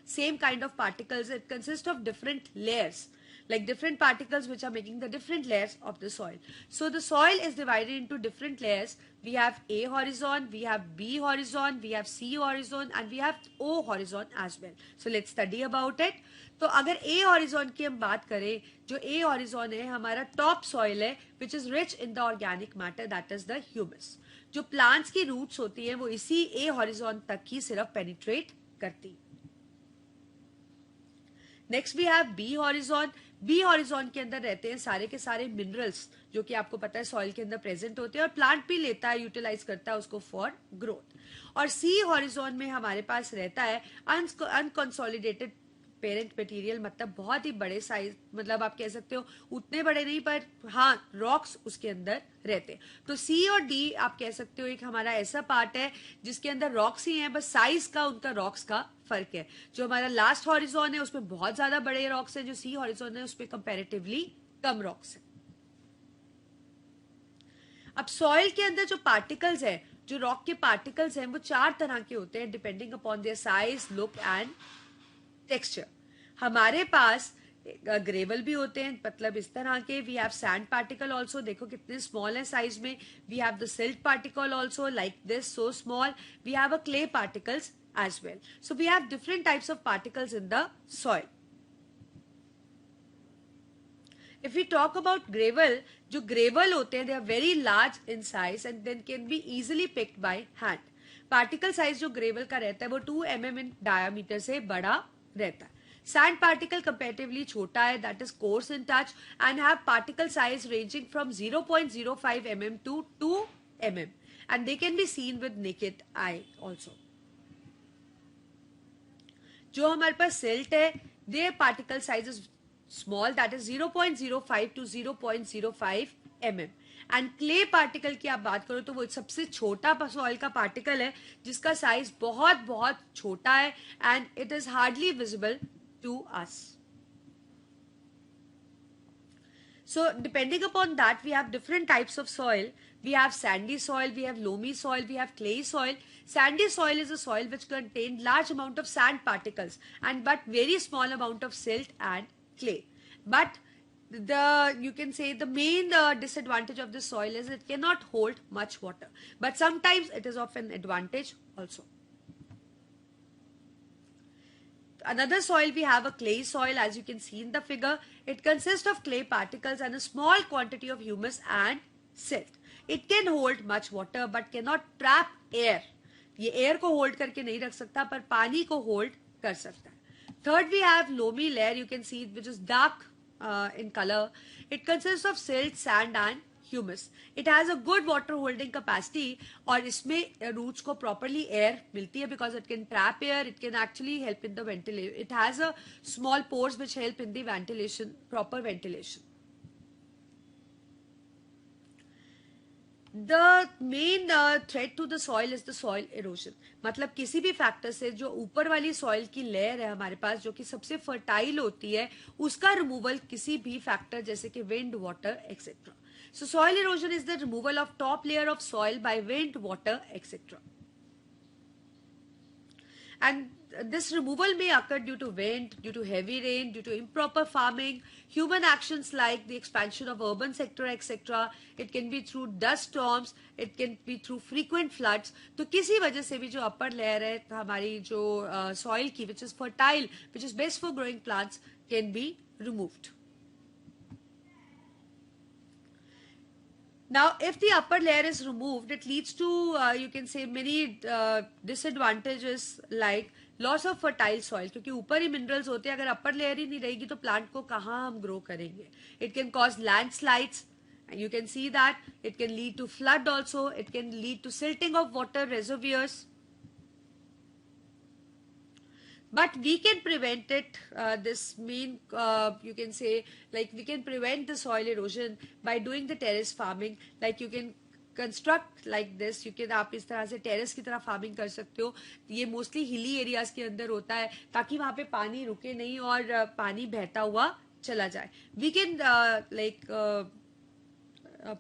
same kind of particles. It consists of different layers, like different particles which are making the different layers of the soil. So the soil is divided into different layers. We have A horizon, we have B horizon, we have C horizon and we have O horizon as well. So let's study about it. तो अगर A horizon की हम बात करें, जो A horizon है हमारा top soil है which is rich in the organic matter, that is the humus. जो प्लांट्स की रूट्स होती है वो इसी ए हॉरिजॉन तक ही सिर्फ पेनिट्रेट करती. Next we have B horizon. B horizon के अंदर रहते हैं सारे के सारे मिनरल्स जो कि आपको पता है सॉइल के अंदर प्रेजेंट होते हैं और प्लांट भी लेता है, यूटिलाइज करता है उसको फॉर ग्रोथ. और सी हॉरिजॉन में हमारे पास रहता है अनकंसोलिडेटेड पेरेंट मटेरियल, मतलब बहुत ही बड़े साइज, मतलब आप कह सकते हो उतने बड़े नहीं पर हाँ रॉक्स उसके अंदर रहते हैं. तो सी और डी आप कह सकते हो एक हमारा ऐसा पार्ट है जिसके अंदर रॉक्स ही हैं, बस साइज का उनका रॉक्स का फर्क है. जो हमारा लास्ट हॉरिजॉन है उसमें बहुत ज्यादा बड़े रॉक्स है, जो सी हॉरिजॉन है उसमें कंपैरेटिवली कम रॉक्स है. अब सॉइल के अंदर जो पार्टिकल्स है, जो रॉक के पार्टिकल्स हैं वो चार तरह के होते हैं depending upon their size, look and texture. हमारे पास ग्रेवल भी होते हैं, मतलब इस तरह के. We have sand particle also, देखो कितने स्मॉल है साइज में. We have the silt particle also like this, so small. We have a clay particles as well. So we have different types of particles in the soil. If we talk about gravel, जो gravel होते हैं they are very large in size and then can be easily picked by hand. Particle size जो gravel का रहता है वो 2 mm इन diameter से बड़ा रहता है. सैंड पार्टिकल कंपैरेटिवली छोटा है, that is course in touch and have particle size ranging from 0.05 mm to 2 mm and they can be seen with naked eye also. जो हमारे पास सिल्ट है, their particle size is small, that is 0.05 to 0.05 mm and clay particle की आप बात करो तो वो सबसे छोटा सॉइल का पार्टिकल है जिसका साइज बहुत बहुत छोटा है and it is hardly visible to us. So depending upon that, we have different types of soil. We have sandy soil, we have loamy soil, we have clay soil. Sandy soil is a soil which contains large amount of sand particles and but very small amount of silt and clay. But you can say the main disadvantage of this soil is it cannot hold much water. But sometimes it is of an advantage also. Another soil, we have a clay soil, as you can see in the figure. It consists of clay particles and a small quantity of humus and silt. It can hold much water but cannot trap air. ये air को hold करके नहीं रख सकता पर पानी को hold कर सकता है. Third, we have loamy layer. You can see which is dark in color. It consists of silt, sand and humus. It has a good water holding capacity और इसमें roots को properly air मिलती है because it can trap air. It can actually help in the ventilation. It has a small pores which help in the ventilation, proper ventilation. The main threat to the soil is the soil erosion. मतलब किसी भी factor से जो ऊपर वाली soil की layer है हमारे पास जो कि सबसे फर्टाइल होती है उसका रिमूवल किसी भी फैक्टर जैसे कि wind, water etcetera. So soil erosion is the removal of top layer of soil by wind, water, etc. And this removal may occur due to wind, due to heavy rain, due to improper farming, human actions like the expansion of urban sector, etc. It can be through dust storms, it can be through frequent floods. तो किसी वजह से भी जो upper layer है हमारी जो soil की which is fertile, which is best for growing plants, can be removed. Now, if the upper layer is removed, it leads to, you can say, many disadvantages like loss of fertile soil. क्योंकि ऊपर ही minerals होते हैं, अगर upper layer ही नहीं रहेगी तो plant को कहाँ हम grow करेंगे? It can cause landslides. You can see that. It can lead to flood also. It can lead to silting of water reservoirs. But we can prevent it, this mean, you can say, like we can prevent the soil erosion by doing the terrace farming. Like you can construct like this, you can आप इस तरह से terrace की तरह farming कर सकते हो. ये mostly hilly areas के अंदर होता है ताकि वहाँ पे पानी रुके नहीं और पानी बहता हुआ चला जाए. We can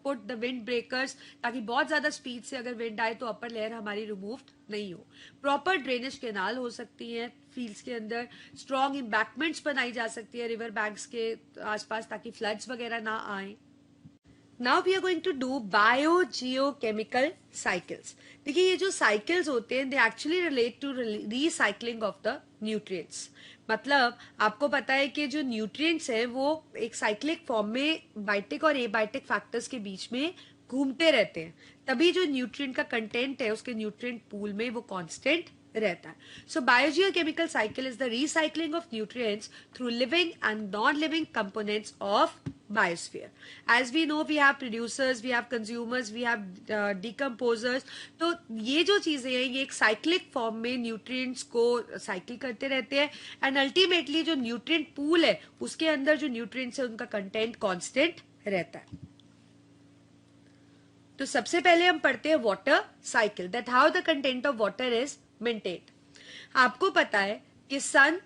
put the wind breakers ताकि बहुत ज़्यादा speed से अगर wind आए तो upper layer हमारी removed नहीं हो. Proper drainage canal हो सकती है fields के अंदर. Strong embankments बनाई जा सकती है river banks के आसपास ताकि floods वगैरह ना आए. Now we are going to do biogeochemical cycles. देखिए ये जो cycles होते हैं they actually relate to recycling of the nutrients. मतलब आपको पता है कि जो न्यूट्रिएंट्स है वो एक साइक्लिक फॉर्म में बायोटिक और एबायोटिक फैक्टर्स के बीच में घूमते रहते हैं तभी जो न्यूट्रिएंट का कंटेंट है उसके न्यूट्रिएंट पूल में वो कांस्टेंट रहता है. So biogeochemical cycle is the recycling of nutrients through living and non living components of biosphere. As we know we have producers, we have consumers, we have decomposers. तो ये जो चीजें हैं ये एक साइक्लिक फॉर्म में न्यूट्रिएंट्स को cycle करते रहते हैं एंड अल्टीमेटली जो न्यूट्रिएंट पूल है उसके अंदर जो न्यूट्रिएंट्स है उनका कंटेंट कांस्टेंट रहता है. तो सबसे पहले हम पढ़ते हैं water cycle, that how the content of water is maintained. आपको पता है कि सन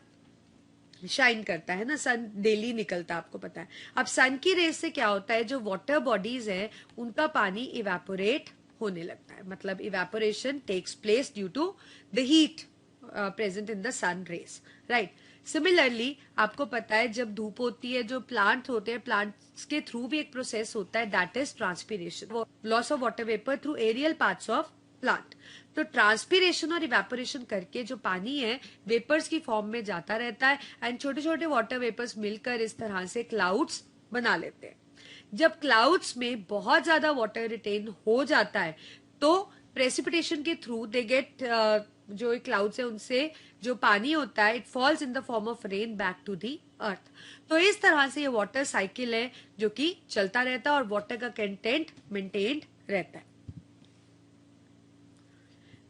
शाइन करता है ना, सन डेली निकलता है, आपको पता है. अब सन की रेस से क्या होता है, जो वाटर बॉडीज है उनका पानी इवेपोरेट होने लगता है. मतलब evaporation takes place due to the heat present in the sun rays, right. Similarly आपको पता है जब धूप होती है जो प्लांट होते हैं प्लांट्स के थ्रू भी एक प्रोसेस होता है that is transpiration, loss of water vapour through aerial parts of plant. तो ट्रांसपीरेशन और इवेपोरेशन करके जो पानी है वेपर्स की फॉर्म में जाता रहता है एंड छोटे छोटे वाटर वेपर्स मिलकर इस तरह से क्लाउड्स बना लेते हैं. जब क्लाउड्स में बहुत ज्यादा वाटर रिटेन हो जाता है तो प्रेसिपिटेशन के थ्रू दे गेट जो क्लाउड्स है उनसे जो पानी होता है it falls in the form of rain back to the earth. तो इस तरह से ये वाटर साइकिल है जो कि चलता रहता है और वाटर का कंटेंट मेंटेन्ड रहता है.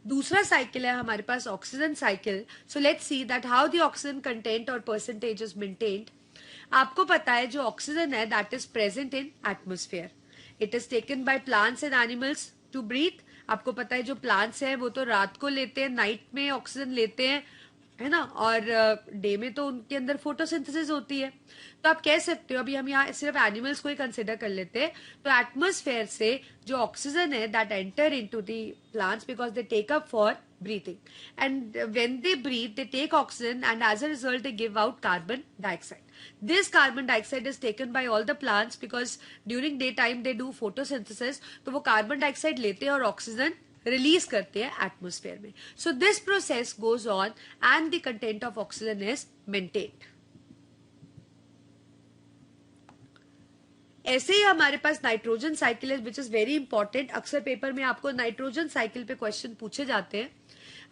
दूसरा साइकिल है हमारे पास oxygen cycle. So let's see that how the oxygen content और परसेंटेज इज मेंटेन्ड. आपको पता है जो ऑक्सीजन है that is present in atmosphere it is taken by plants and animals to breathe. आपको पता है जो प्लांट्स हैं वो तो रात को लेते हैं, नाइट में ऑक्सीजन लेते हैं, है ना, और डे में तो उनके अंदर फोटोसिंथेसिस होती है. तो आप कह सकते हो, अभी हम यहाँ सिर्फ एनिमल्स को ही कंसिडर कर लेते हैं, तो एटमॉस्फेयर से जो ऑक्सीजन है that enter into the plants because they take up for breathing, and when they breathe they take oxygen and as a result they give out carbon dioxide. This carbon dioxide is taken by all the plants because during daytime they do photosynthesis, तो वो carbon dioxide लेते हैं और oxygen release करते हैं atmosphere में. So this process goes on and the content of oxygen is maintained. ऐसे ही हमारे पास नाइट्रोजन साइकिल है विच इज वेरी इंपॉर्टेंट. अक्सर पेपर में आपको नाइट्रोजन साइकिल पे क्वेश्चन पूछे जाते हैं.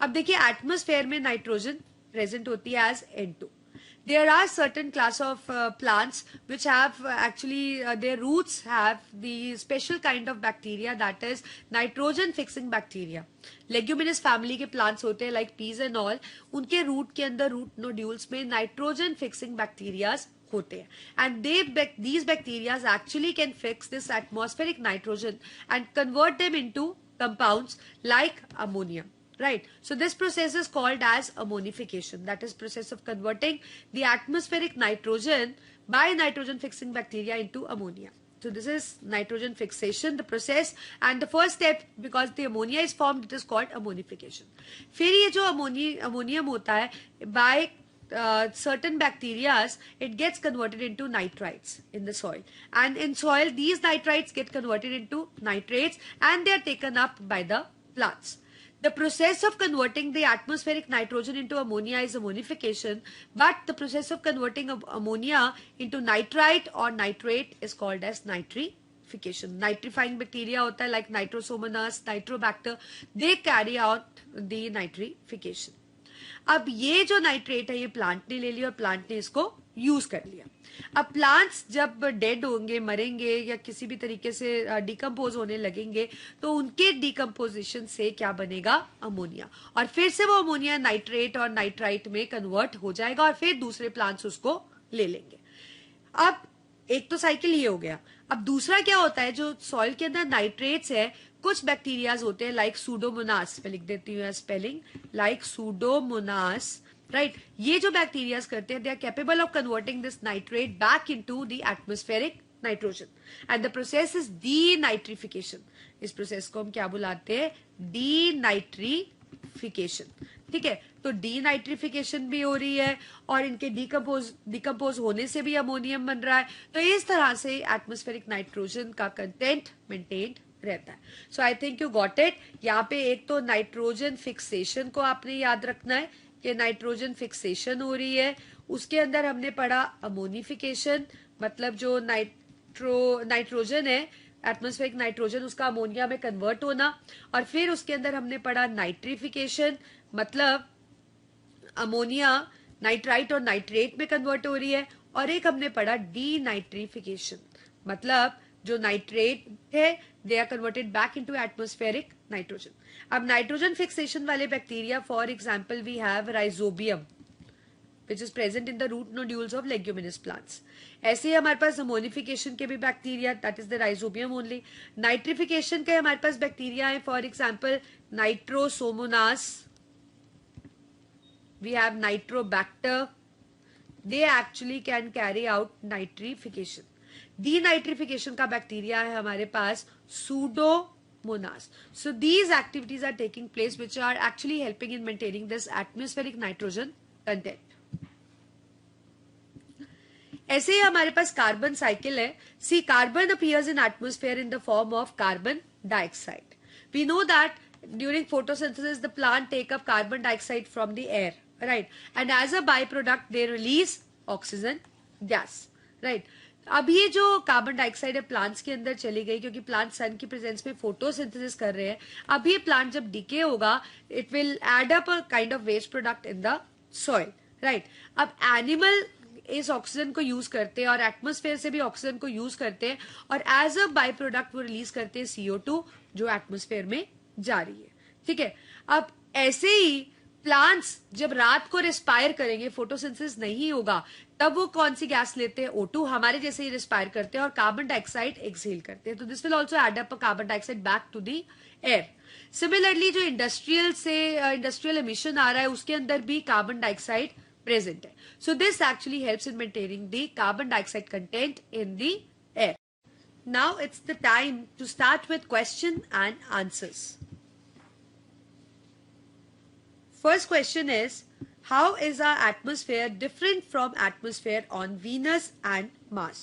अब देखिए एटमोस्फेयर में नाइट्रोजन प्रेजेंट होती है as N2. There are certain class of plants which have actually their roots have the special kind of bacteria that is nitrogen fixing bacteria. Leguminous family के plants होते हैं like peas and all, उनके root के अंदर root nodules में nitrogen fixing bacteria होते हैं, and these bacteria actually can fix this atmospheric nitrogen and convert them into compounds like ammonia. Right. So this process is called as ammonification. That is process of converting the atmospheric nitrogen by nitrogen fixing bacteria into ammonia. So this is nitrogen fixation, the process, and the first step because the ammonia is formed, it is called ammonification. फिर ये जो ammonium होता है by certain bacteria, it gets converted into nitrites in the soil, and in soil these nitrites get converted into nitrates and they are taken up by the plants. The process of converting the atmospheric nitrogen into ammonia is ammonification, but the process of converting ammonia into nitrite or nitrate is called as nitrification. Nitrifying bacteria होता है like nitrosomonas, nitrobacter, they carry out the nitrification. अब ये जो nitrate है ये plant ने ले लिया और प्लांट ने इसको यूज कर लिया. अब प्लांट्स जब डेड होंगे, मरेंगे या किसी भी तरीके से डिकम्पोज होने लगेंगे तो उनके डिकम्पोजिशन से क्या बनेगा? अमोनिया. और फिर से वो अमोनिया नाइट्रेट और नाइट्राइट में कन्वर्ट हो जाएगा और फिर दूसरे प्लांट्स उसको ले लेंगे. अब एक तो साइकिल ये हो गया. अब दूसरा क्या होता है, जो सॉइल के अंदर नाइट्रेट्स है, कुछ बैक्टीरियाज होते हैं लाइक सूडोमोनास, मैं लिख देती हूँ स्पेलिंग, लाइक सूडोमोनास, राइट. ये जो बैक्टीरियाज करते हैं, they are capable of converting this nitrate back into the atmospheric nitrogen and the process is denitrification. इस प्रोसेस को हम क्या बुलाते हैं? डीनाइट्रिफिकेशन. ठीक है, तो डीनाइट्रिफिकेशन भी हो रही है और इनके डिकम्पोज होने से भी अमोनियम बन रहा है. तो इस तरह से एटमॉस्फेरिक नाइट्रोजन का कंटेंट मेंटेन्ड रहता है. So I think you got it. यहाँ पे एक तो नाइट्रोजन फिक्सेशन को आपने याद रखना है कि नाइट्रोजन फिक्सेशन हो रही है. उसके अंदर हमने पढ़ा अमोनिफिकेशन, मतलब जो नाइट्रोजन है, एटमॉस्फेरिक नाइट्रोजन, उसका अमोनिया में कन्वर्ट होना. और फिर उसके अंदर हमने पढ़ा नाइट्रिफिकेशन, मतलब अमोनिया नाइट्राइट और नाइट्रेट में कन्वर्ट हो रही है. और एक हमने पढ़ा डीनाइट्रिफिकेशन, मतलब जो नाइट्रेट है they are converted back into atmospheric nitrogen. अब नाइट्रोजन फिक्सेशन वाले bacteria, for example we have rhizobium which is present in the root nodules of leguminous plants. ऐसे ही हमारे पास अमोनिफिकेशन के भी bacteria, that is the rhizobium only. Nitrification के हमारे पास bacteria है, for example Nitrosomonas, we have nitrobacter. They actually can carry out nitrification. Denitrification का bacteria है हमारे पास Pseudomonas. So these activities are taking place which are actually helping in maintaining this atmospheric nitrogen content. ऐसे ही हमारे पास carbon cycle है. सी carbon appears in atmosphere in the form of carbon dioxide. We know that during photosynthesis the plant take up carbon dioxide from the air, right? And as a byproduct they release oxygen gas, right? अब ये जो carbon dioxide है plants के अंदर चली गई क्योंकि plant सन की प्रेजेंस में फोटोसिंथेसिस कर रहे हैं. अब ये प्लांट जब डिके होगा it will add up a kind of waste product in the soil, right. अब एनिमल इस ऑक्सीजन को यूज करते हैं और एटमॉस्फेयर से भी ऑक्सीजन को यूज करते हैं और एज अ बाय प्रोडक्ट वो रिलीज करते हैं CO2 जो एटमॉस्फेयर में जा रही है. ठीक है, अब ऐसे ही प्लांट्स जब रात को रिस्पायर करेंगे, फोटोसिंथेसिस नहीं होगा, तब वो कौन सी गैस लेते हैं? O2, हमारे जैसे ही रिस्पायर करते हैं और कार्बन डाइऑक्साइड एक्सहेल करते हैं. तो this will also add up carbon dioxide back to the air. Similarly जो इंडस्ट्रियल एमिशन आ रहा है उसके अंदर भी कार्बन डाइऑक्साइड प्रेजेंट है. So this actually helps in maintaining the carbon dioxide content in the air. Now it's the time to start with question and answers. First question is, how is our atmosphere different from atmosphere on Venus and Mars?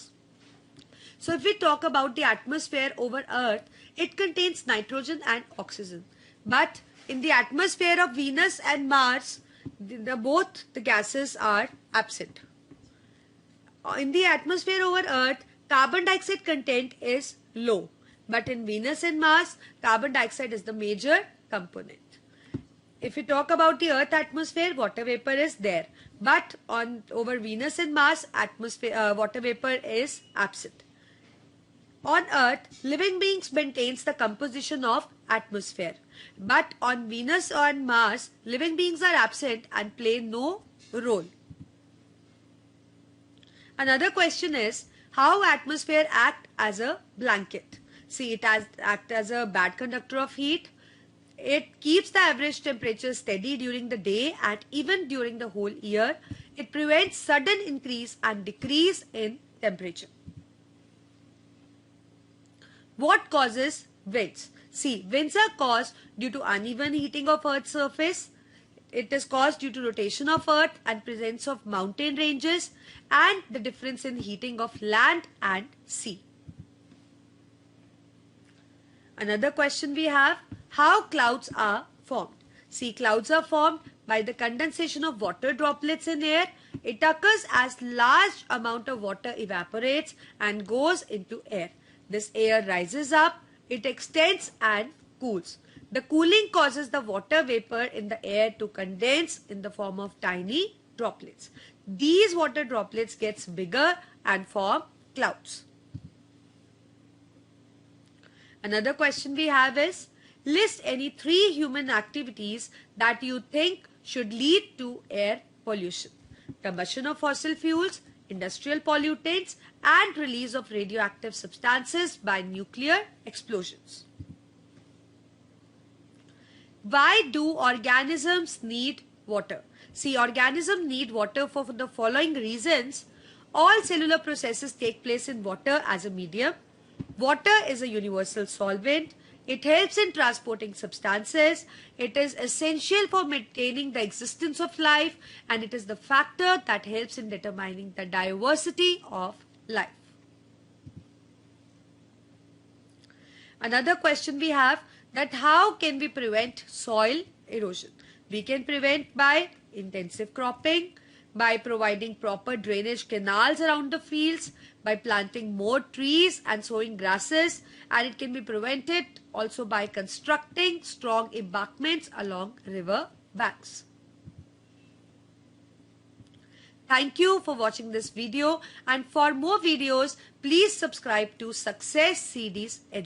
So if we talk about the atmosphere over Earth, it contains nitrogen and oxygen. But in the atmosphere of Venus and Mars, both the gases are absent. In the atmosphere over Earth, carbon dioxide content is low. But in Venus and Mars, carbon dioxide is the major component. If we talk about the Earth atmosphere, water vapor is there. But over Venus and Mars, water vapor is absent. On Earth, living beings maintains the composition of atmosphere. But on Venus and Mars, living beings are absent and play no role. Another question is, how atmosphere act as a blanket? See, it acts as a bad conductor of heat. It keeps the average temperature steady during the day and even during the whole year. It prevents sudden increase and decrease in temperature. What causes winds? See, winds are caused due to uneven heating of Earth's surface. It is caused due to rotation of Earth and presence of mountain ranges and the difference in heating of land and sea. Another question we have, how clouds are formed? See, clouds are formed by the condensation of water droplets in air. It occurs as large amount of water evaporates and goes into air. This air rises up, it extends and cools. The cooling causes the water vapor in the air to condense in the form of tiny droplets. These water droplets gets bigger and form clouds. Another question we have is, list any 3 human activities that you think should lead to air pollution. Combustion of fossil fuels, industrial pollutants, and release of radioactive substances by nuclear explosions. Why do organisms need water? See, organisms need water for the following reasons. All cellular processes take place in water as a medium. Water is a universal solvent. It helps in transporting substances. It is essential for maintaining the existence of life, and it is the factor that helps in determining the diversity of life. Another question we have, that how can we prevent soil erosion? We can prevent by intensive cropping, by providing proper drainage canals around the fields, by planting more trees and sowing grasses, and it can be prevented also by constructing strong embankments along river banks. Thank you for watching this video, and for more videos, please subscribe to Success CD's Education.